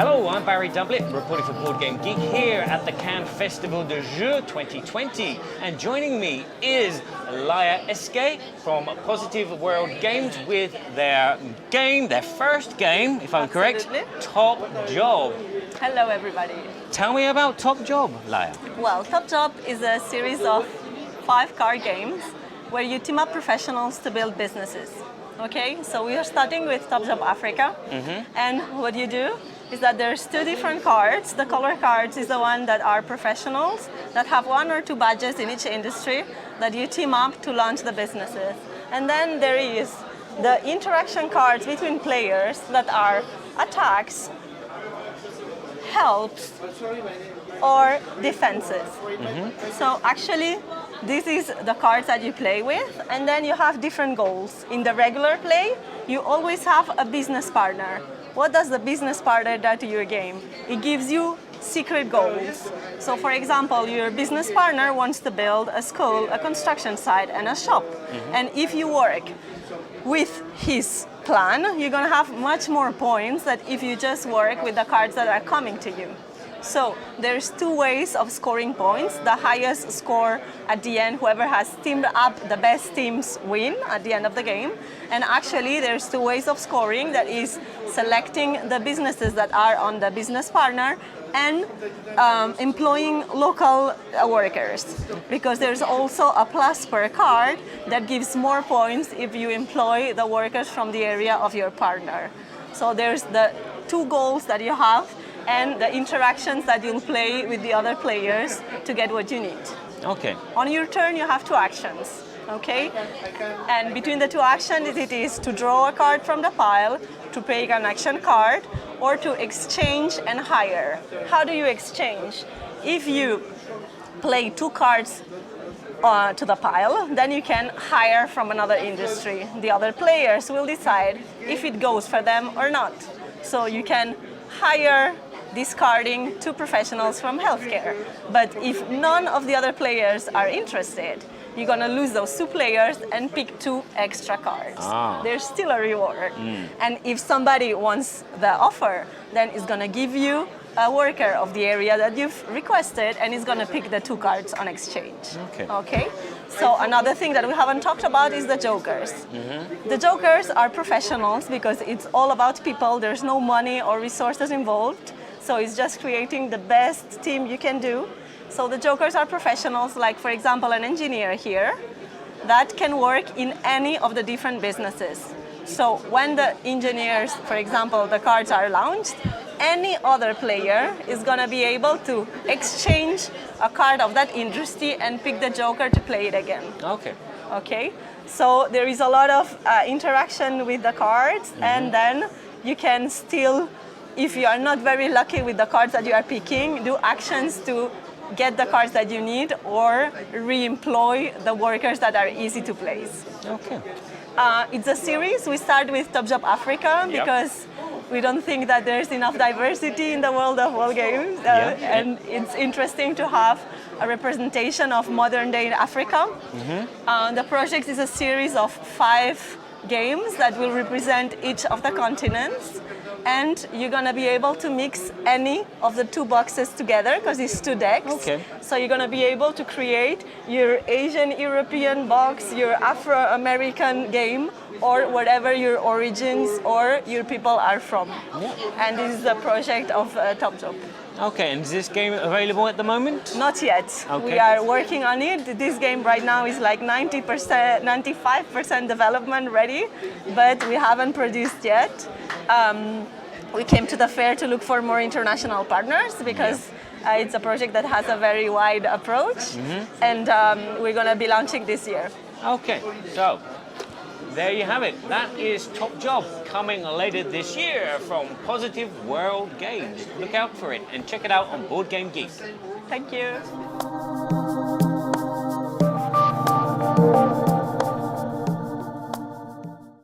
Hello, I'm Barry Doublet, reporting for Board Game Geek here at the Cannes Festival de Jeux 2020. And joining me is Laia Esque from Positive World Games with their first game, if I'm correct, Top Job. Hello, everybody. Tell me about Top Job, Laia. Well, Top Job is a series of 5 card games where you team up professionals to build businesses. Okay, so we are starting with Top Job Africa, and what you do is that there's 2 different cards. The color cards is the one that are professionals that have 1 or 2 badges in each industry that you team up to launch the businesses. And then there is the interaction cards between players that are attacks, helps, or defenses. So actually, this is the cards that you play with, and then you have different goals. In the regular play, you always have a business partner. What does the business partner do to your game? It gives you secret goals. So for example, your business partner wants to build a school, a construction site, and a shop. And if you work with his plan, you're gonna have much more points than if you just work with the cards that are coming to you. So there's 2 ways of scoring points. The highest score at the end, whoever has teamed up the best teams win at the end of the game. And actually there's 2 ways of scoring, that is selecting the businesses that are on the business partner and employing local workers. Because there's also a plus per card that gives more points if you employ the workers from the area of your partner. So there's the 2 goals that you have and the interactions that you'll play with the other players to get what you need. Okay. On your turn, you have 2 actions, okay? And between the 2 actions, it is to draw a card from the pile, to pick an action card, or to exchange and hire. How do you exchange? If you play 2 cards to the pile, then you can hire from another industry. The other players will decide if it goes for them or not. So you can hire discarding 2 professionals from healthcare. But if none of the other players are interested, you're gonna lose those 2 players and pick 2 extra cards. There's still a reward. And if somebody wants the offer, then it's gonna give you a worker of the area that you've requested, and it's gonna pick the 2 cards on exchange. Okay? So another thing that we haven't talked about is the jokers. The jokers are professionals because it's all about people. There's no money or resources involved. So it's just creating the best team you can do. So the jokers are professionals, like for example, an engineer here that can work in any of the different businesses. So when the engineers, for example, the cards are launched, any other player is gonna be able to exchange a card of that industry and pick the joker to play it again. Okay? So there is a lot of interaction with the cards, and then you can still, if you are not very lucky with the cards that you are picking, do actions to get the cards that you need or re-employ the workers that are easy to place. Okay. It's a series. We start with Top Job Africa because we don't think that there's enough diversity in the world of world games. And it's interesting to have a representation of modern day Africa. The project is a series of 5 games that will represent each of the continents. And you're gonna be able to mix any of the 2 boxes together because it's 2 decks. So you're gonna be able to create your Asian European box, your Afro-American game, or whatever your origins or your people are from. And this is the project of Top Job. Okay, and is this game available at the moment? Not yet. We are working on it. This game right now is like 90%, 95% development ready, but we haven't produced yet. We came to the fair to look for more international partners because it's a project that has a very wide approach, and we're going to be launching this year. Okay, so there you have it. That is Top Job coming later this year from Positive World Games. Look out for it and check it out on Board Game Geek. Thank you.